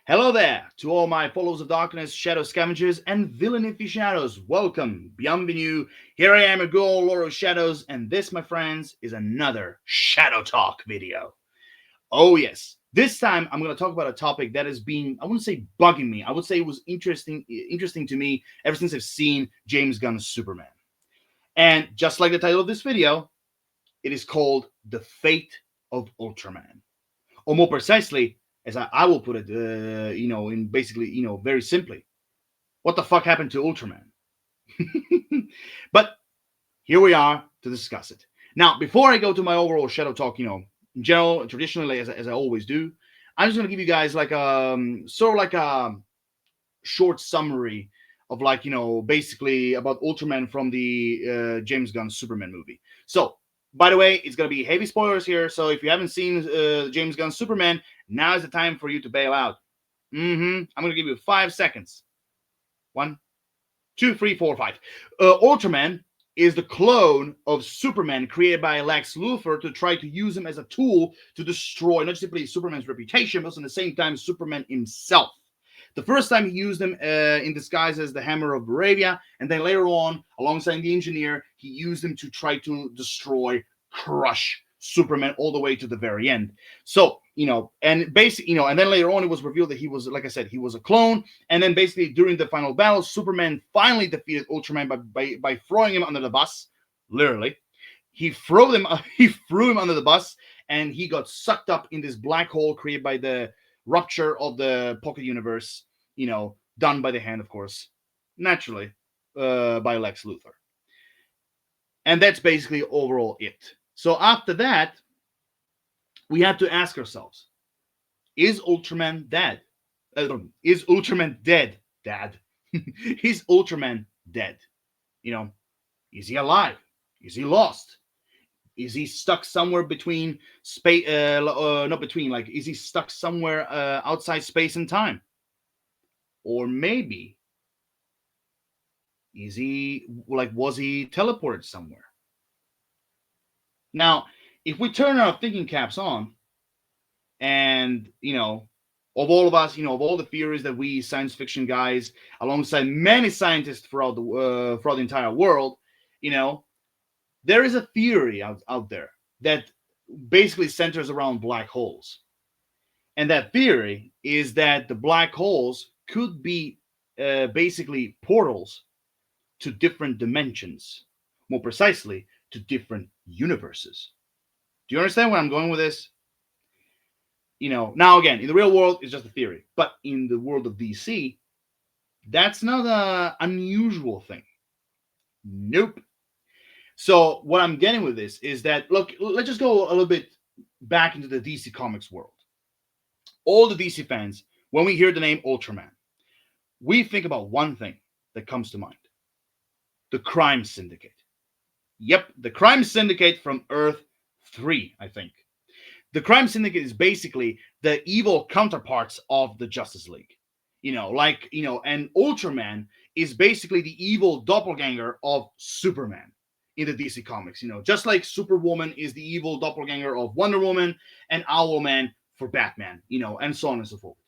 Hello there to all my followers of darkness, shadow scavengers, and villain aficionados. Welcome, bienvenue. Here I am, a good old Lord of Shadows, and this, my friends, is another Shadow Talk video. Oh yes, this time I'm going to talk about a topic that has been, I wouldn't say bugging me. I would say it was interesting to me ever since I've seen James Gunn's Superman. And just like the title of this video, it is called The Fate of Ultraman, or more precisely, as I will put it, in basically, very simply, what the fuck happened to Ultraman? But here we are to discuss it. Now, before I go to my overall Shadow Talk, in general, traditionally, as I always do, I'm just gonna give you guys like sort of like a short summary of basically about Ultraman from the James Gunn Superman movie. So, by the way, it's gonna be heavy spoilers here. So if you haven't seen James Gunn's Superman, now is the time for you to bail out. I'm gonna give you 5 seconds. 1, 2, 3, 4, 5. Ultraman is the clone of Superman created by Lex Luthor to try to use him as a tool to destroy not simply Superman's reputation, but at the same time Superman himself. The first time he used him in disguise as the Hammer of Baravia, and then later on, alongside the Engineer, he used him to try to destroy, crush Superman all the way to the very end. So, and basically, and then later on it was revealed that he was, like I said, he was a clone. And then basically during the final battle, Superman finally defeated Ultraman by throwing him under the bus, literally. He threw him under the bus, and he got sucked up in this black hole created by the rupture of the pocket universe, done by the hand, of course, naturally, by Lex Luthor. And that's basically overall it. So after that, we have to ask ourselves, is Ultraman dead? Is Ultraman dead, Dad? Is Ultraman dead? Is he alive? Is he lost? Is he stuck somewhere between space? Not between. Like, is he stuck somewhere outside space and time? Or maybe was he teleported somewhere? Now, if we turn our thinking caps on, and of all of us, of all the theories that we science fiction guys, alongside many scientists throughout the entire world, there is a theory out there that basically centers around black holes. And that theory is that the black holes could be basically portals to different dimensions, more precisely, to different universes. Do you understand where I'm going with this? Now again, in the real world, it's just a theory. But in the world of DC, that's not an unusual thing. Nope. So what I'm getting with this is that, look, let's just go a little bit back into the DC Comics world. All the DC fans, when we hear the name Ultraman, we think about one thing that comes to mind: the Crime Syndicate. Yep, the Crime Syndicate from Earth 3, I think. The Crime Syndicate is basically the evil counterparts of the Justice League. And Ultraman is basically the evil doppelganger of Superman in the DC Comics. Just like Superwoman is the evil doppelganger of Wonder Woman, and Owlman for Batman, and so on and so forth.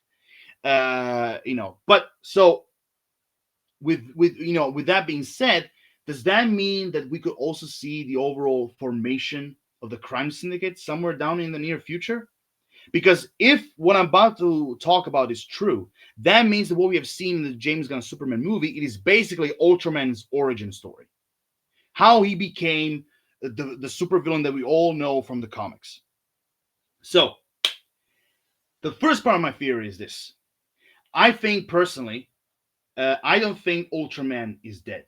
But so with that being said, does that mean that we could also see the overall formation of the Crime Syndicate somewhere down in the near future? Because if what I'm about to talk about is true, that means that what we have seen in the James Gunn Superman movie, it is basically Ultraman's origin story. How he became the supervillain that we all know from the comics. So, the first part of my theory is this. I think personally, I don't think Ultraman is dead.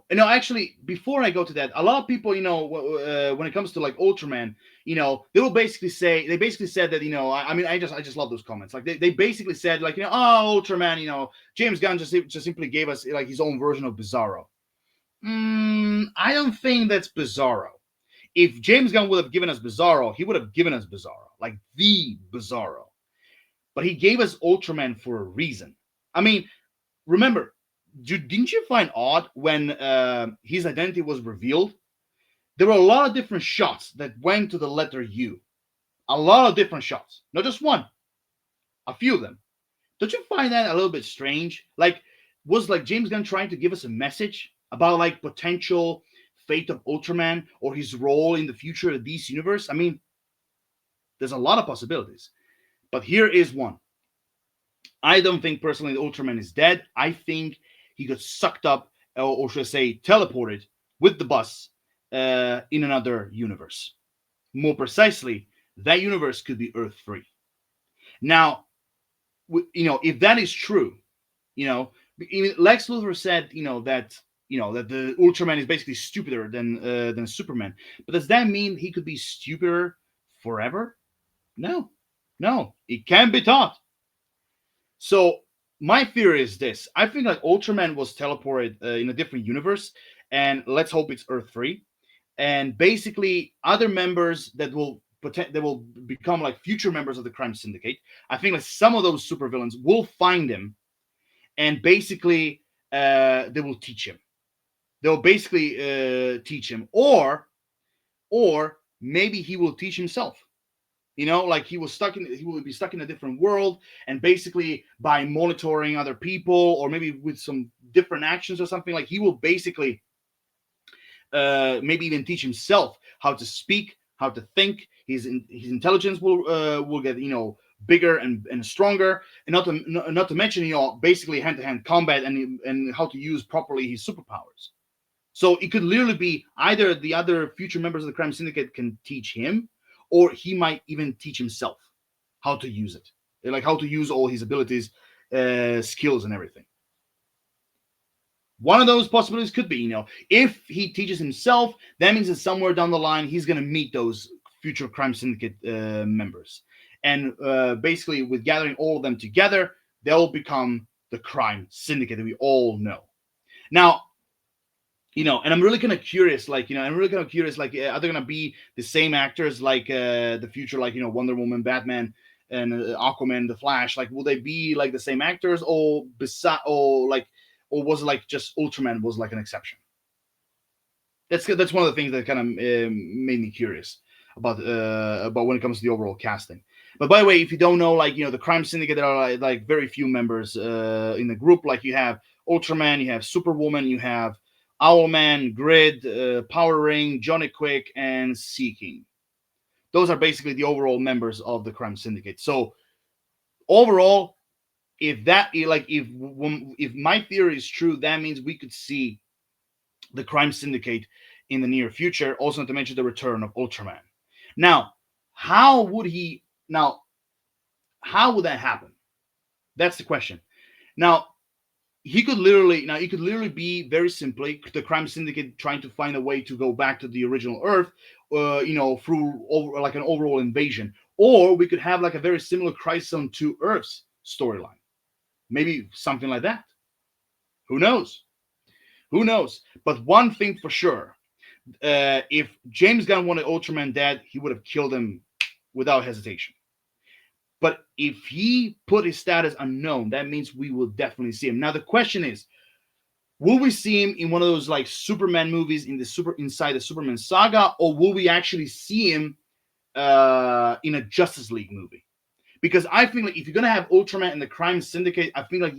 Actually, before I go to that, a lot of people, when it comes to like Ultraman, they will basically say, said that, I just love those comments. Like they basically said like, oh, Ultraman, James Gunn just simply gave us like his own version of Bizarro. I don't think that's Bizarro. If James Gunn would have given us Bizarro, he would have given us Bizarro, like the Bizarro. But he gave us Ultraman for a reason. I mean, remember, didn't you find odd when his identity was revealed? There were a lot of different shots that went to the letter U. A lot of different shots. Not just one. a few of them. Don't you find that a little bit strange? Like, was like James Gunn trying to give us a message about like potential fate of Ultraman or his role in the future of DC universe? I mean, there's a lot of possibilities, but here is one. I don't think personally the Ultraman is dead. I think he got sucked up, or should I say, teleported with the bus in another universe. More precisely, that universe could be Earth 3. Now, if that is true, even Lex Luthor said, that the Ultraman is basically stupider than Superman. But does that mean he could be stupider forever? No, no, it can be taught. So my theory is this: I think like Ultraman was teleported in a different universe, and let's hope it's Earth 3. And basically, other members that will become like future members of the Crime Syndicate. I think like some of those supervillains will find him, and basically they will teach him. They'll basically teach him, or maybe he will teach himself. Like he will be stuck in a different world, and basically by monitoring other people, or maybe with some different actions or something, like he will basically maybe even teach himself how to speak, how to think. His intelligence will get bigger and stronger, and not to mention basically hand-to-hand combat and how to use properly his superpowers. So it could literally be either the other future members of the Crime Syndicate can teach him, or he might even teach himself how to use it, like how to use all his abilities, skills, and everything. One of those possibilities could be, if he teaches himself, that means that somewhere down the line he's going to meet those future Crime Syndicate members, and basically with gathering all of them together, they'll become the Crime Syndicate that we all know. Now, and I'm really kind of curious, are they going to be the same actors like the future, like, Wonder Woman, Batman, and Aquaman, the Flash? Like, will they be like the same actors, or was it like just Ultraman was like an exception? That's one of the things that kind of made me curious about when it comes to the overall casting. But by the way, if you don't know, the Crime Syndicate, there are like very few members in the group. Like you have Ultraman, you have Superwoman, you have Owlman, Grid, Power Ring, Johnny Quick, and Sea-King. Those are basically the overall members of the Crime Syndicate. So overall, if my theory is true, that means we could see the Crime Syndicate in the near future. Also, not to mention the return of Ultraman. Now, how would that happen? That's the question. Now, he could literally be very simply the Crime Syndicate trying to find a way to go back to the original Earth, through like an overall invasion. Or we could have like a very similar Crisis on Two Earths storyline. Maybe something like that. Who knows? But one thing for sure, if James Gunn wanted Ultraman dead, he would have killed him without hesitation. But if he put his status unknown, that means we will definitely see him. Now the question is, will we see him in one of those like Superman movies inside the Superman saga, or will we actually see him in a Justice League movie? Because I think like if you're gonna have Ultraman in the Crime Syndicate, I think like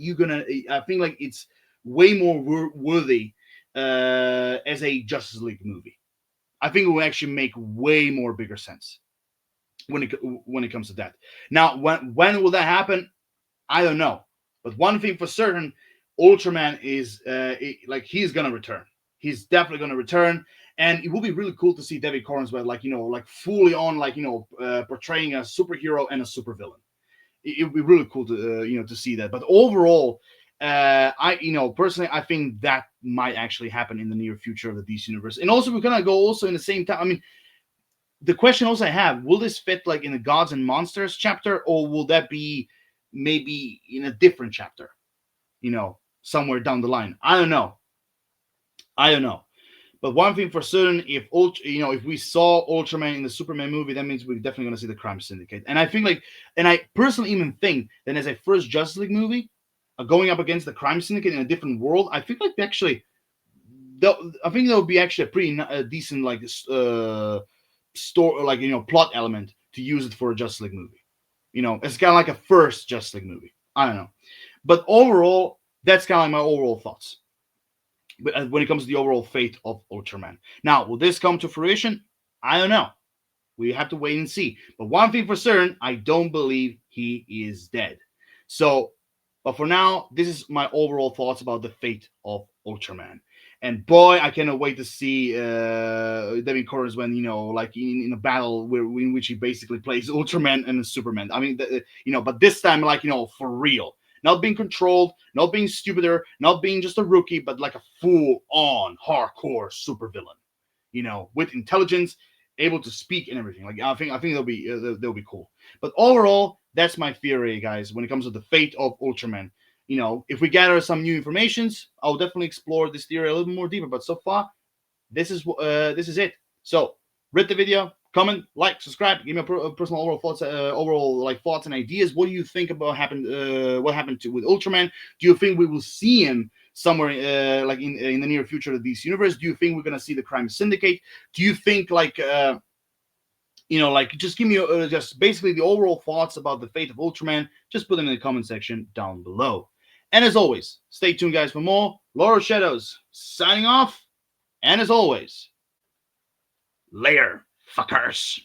it's way more worthy as a Justice League movie. I think it will actually make way more bigger sense when it comes to that. Now, when will that happen? I don't know. But one thing for certain, Ultraman is he's gonna return. He's definitely gonna return, and it will be really cool to see David Corenswet fully on portraying a superhero and a supervillain. It would be really cool to to see that. But overall, personally, I think that might actually happen in the near future of the DC universe. And also, we're gonna go also in the same time. I mean, the question also I have: will this fit like in the Gods and Monsters chapter, or will that be maybe in a different chapter? Somewhere down the line. I don't know. But one thing for certain, if we saw Ultraman in the Superman movie, that means we're definitely going to see the Crime Syndicate. And I think and I personally even think that as a first Justice League movie, going up against the Crime Syndicate in a different world, I think that would be actually a pretty decent story, plot element to use it for a Justice League movie. It's kind of like a first Justice League movie. I don't know, but overall, that's kind of like my overall thoughts. But when it comes to the overall fate of Ultraman, now will this come to fruition? I don't know. We have to wait and see. But one thing for certain, I don't believe he is dead. So, but for now, this is my overall thoughts about the fate of Ultraman. And boy, I cannot wait to see Devin Corus when like in a battle in which he basically plays Ultraman and Superman. I mean, but this time like for real, not being controlled, not being stupider, not being just a rookie, but like a full-on hardcore supervillain. With intelligence, able to speak and everything. Like I think they'll be cool. But overall, that's my theory, guys. When it comes to the fate of Ultraman, if we gather some new informations, I'll definitely explore this theory a little more deeper. But so far, this is it. So, rate the video, comment, like, subscribe, give me a personal overall thoughts and ideas. What do you think about what happened with Ultraman? Do you think we will see him somewhere like in the near future of this universe? Do you think we're gonna see the Crime Syndicate? Do you think just give me just basically the overall thoughts about the fate of Ultraman? Just put them in the comment section down below. And as always, stay tuned, guys, for more. Lord of Shadows signing off. And as always, later, fuckers.